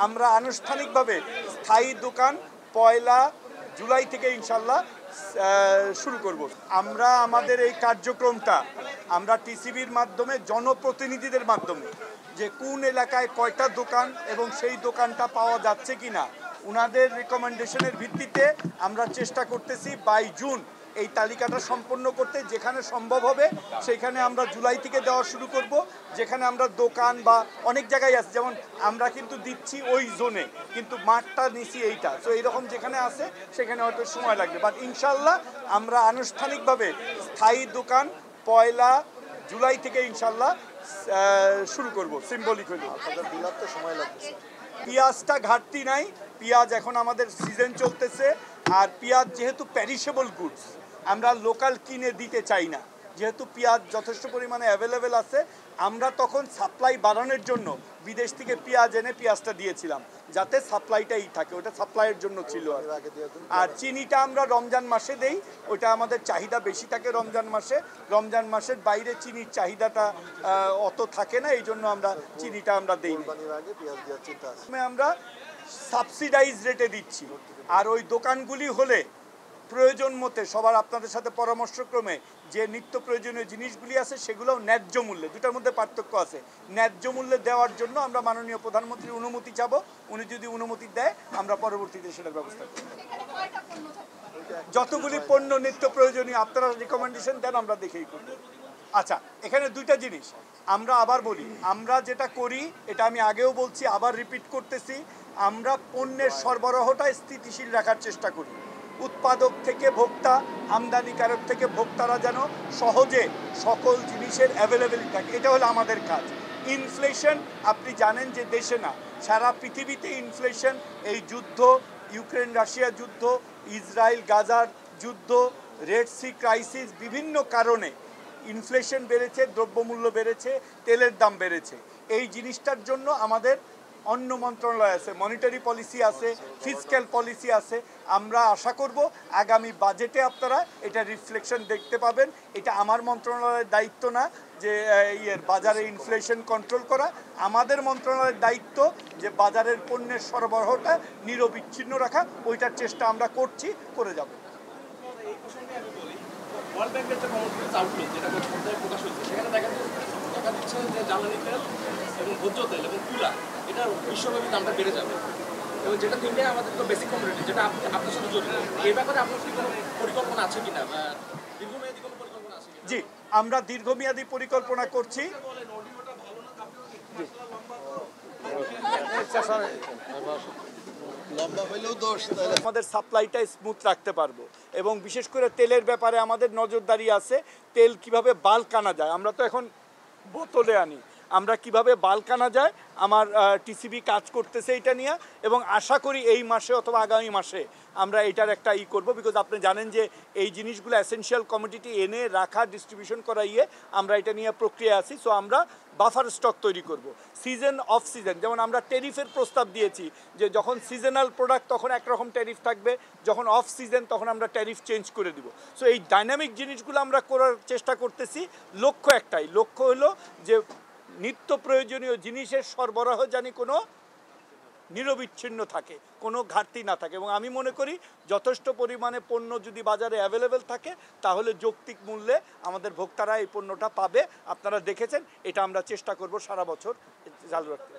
আমরা আনুষ্ঠানিকভাবে স্থায়ী দোকান পয়লা জুলাই থেকে ইনশাল্লাহ শুরু করব। আমরা আমাদের এই কার্যক্রমটা আমরা টিসিবির মাধ্যমে জনপ্রতিনিধিদের মাধ্যমে যে কোন এলাকায় কয়টা দোকান এবং সেই দোকানটা পাওয়া যাচ্ছে কিনা ওনাদের রিকমেন্ডেশনের ভিত্তিতে আমরা চেষ্টা করতেছি 22 জুন এই তালিকাটা সম্পন্ন করতে। যেখানে সম্ভব হবে সেখানে আমরা জুলাই থেকে দেওয়া শুরু করব। যেখানে আমরা দোকান বা অনেক জায়গায় আছে, যেমন আমরা কিন্তু দিচ্ছি ওই জোনে, কিন্তু মাঠটা নিচ্ছি এইটা, তো এইরকম যেখানে আছে সেখানে হয়তো সময় লাগবে। বাট ইনশাল্লাহ আমরা আনুষ্ঠানিকভাবে স্থায়ী দোকান পয়লা জুলাই থেকে ইনশাল্লাহ শুরু করব। সিম্বলিক হইল সময় লাগবে। পেঁয়াজটা ঘাটতি নাই, পেঁয়াজ এখন আমাদের সিজন চলতেছে। আর পেঁয়াজ যেহেতু প্যারিশেবল গুডস, আমরা লোকাল কিনে দিতে চাই না। যেহেতু পেঁয়াজ যথেষ্ট পরিমাণে অ্যাভেলেবেল আছে, আমরা তখন সাপ্লাই বাড়ানোর জন্য বিদেশ থেকে পেঁয়াজ এনে পেঁয়াজটা দিয়েছিলাম যাতে সাপ্লাইটাই থাকে, ওটা সাপ্লাইয়ের জন্য ছিল। আর চিনিটা আমরা রমজান মাসে দেই, ওটা আমাদের চাহিদা বেশি থাকে রমজান মাসে। রমজান মাসের বাইরে চিনির চাহিদাটা অত থাকে না, এই জন্য আমরা চিনিটা আমরা দিই। আমরা সাবসিডাইজ রেটে দিচ্ছি। আর ওই দোকানগুলি হলে প্রয়োজন মতে সবার আপনাদের সাথে পরামর্শক্রমে যে নিত্য প্রয়োজনীয় জিনিসগুলি আছে সেগুলোও ন্যায্য মূল্যে, দুটার মধ্যে পার্থক্য আছে, ন্যায্য মূল্যে দেওয়ার জন্য আমরা মাননীয় প্রধানমন্ত্রীর অনুমতি চাবো। উনি যদি অনুমতি দেয় আমরা পরবর্তীতে সেটার ব্যবস্থা করব। যতগুলি পণ্য নিত্য প্রয়োজনীয় আপনারা রিকমেন্ডেশন দেন আমরা দেখেই করব। আচ্ছা, এখানে দুইটা জিনিস আমরা আবার বলি, আমরা যেটা করি এটা আমি আগেও বলছি, আবার রিপিট করতেছি, আমরা পণ্যের সরবরাহটা স্থিতিশীল রাখার চেষ্টা করি। উৎপাদক থেকে ভোক্তা, আমদানিকারক থেকে ভোক্তারা যেন সহজে সকল জিনিসের অ্যাভেলেবেলিটি থাকে, এটা হলো আমাদের কাজ। ইনফ্লেশন আপনি জানেন যে দেশে না সারা পৃথিবীতে ইনফ্লেশন, এই যুদ্ধ, ইউক্রেন রাশিয়া যুদ্ধ, ইসরায়েল গাজার যুদ্ধ, রেড সি ক্রাইসিস, বিভিন্ন কারণে ইনফ্লেশন বেড়েছে, দ্রব্যমূল্য বেড়েছে, তেলের দাম বেড়েছে। এই জিনিসটার জন্য আমাদের অন্য মন্ত্রণালয় আছে, মনিটারি পলিসি আছে, ফিসক্যাল পলিসি আছে। আমরা আশা করব আগামী বাজেটে আপনারা এটা রিফ্লেকশন দেখতে পাবেন। এটা আমার মন্ত্রণালয়ের দায়িত্ব না যে বাজারে ইনফ্লেশন কন্ট্রোল করা, আমাদের মন্ত্রণালয়ের দায়িত্ব যে বাজারের পণ্যের সরবরাহটা নিরবিচ্ছিন্ন রাখা, ওইটার চেষ্টা আমরা করছি, করে যাব। ওয়ার্ল্ড ব্যাংকের যে কমোডিটিস আউটলুক যেটা গত সপ্তাহে প্রকাশ হয়েছে, সেখানে দেখা দিচ্ছে যে জ্বালানি তেল এবং ভোজ্য তেল এবং তুলা এটার বিশ্বব্যাপী দামটা বেড়ে যাবে, এবং যেটা তিনটে আমাদের তো বেসিক কমোডিটি, যেটা আপনার সাথে জড়িত। এই ব্যাপারে আপনার কি কোনো পরিকল্পনা আছে কিনা, বা দীর্ঘমেয়াদী কোনো পরিকল্পনা আছে? জি, আমরা দীর্ঘমেয়াদী পরিকল্পনা করছি। আমাদের সাপ্লাইটা স্মুথ রাখতে পারবো, এবং বিশেষ করে তেলের ব্যাপারে আমাদের নজরদারি আছে। তেল কিভাবে বাল্ক আনা যায়, আমরা তো এখন বোতলে আনি, আমরা কিভাবে বাল্ক আনা যায় আমার টিসিবি কাজ করতেছে এটা নিয়ে, এবং আশা করি এই মাসে অথবা আগামী মাসে আমরা এটার একটা করব। বিকজ আপনি জানেন যে এই জিনিসগুলো এসেনশিয়াল কমোডিটি এনে রাখা, ডিস্ট্রিবিউশন করা আমরা এটা নিয়ে প্রক্রিয়া আছি। সো আমরা বাফার স্টক তৈরি করব। সিজন অফ সিজন, যেমন আমরা ট্যারিফের প্রস্তাব দিয়েছি যে যখন সিজনাল প্রোডাক্ট তখন একরকম ট্যারিফ থাকবে, যখন অফ সিজন তখন আমরা ট্যারিফ চেঞ্জ করে দিব। সো এই ডাইনামিক জিনিসগুলো আমরা করার চেষ্টা করতেছি। লক্ষ্য একটাই, লক্ষ্য হলো যে নিত্য প্রয়োজনীয় জিনিসের সরবরাহ জানি কোনো নিরবিচ্ছিন্ন থাকে, কোনো ঘাটতি না থাকে। এবং আমি মনে করি যথেষ্ট পরিমাণে পণ্য যদি বাজারে অ্যাভেলেবেল থাকে তাহলে যৌক্তিক মূল্যে আমাদের ভোক্তারা এই পণ্যটা পাবে। আপনারা দেখেছেন, এটা আমরা চেষ্টা করব সারা বছর চালু রাখতে।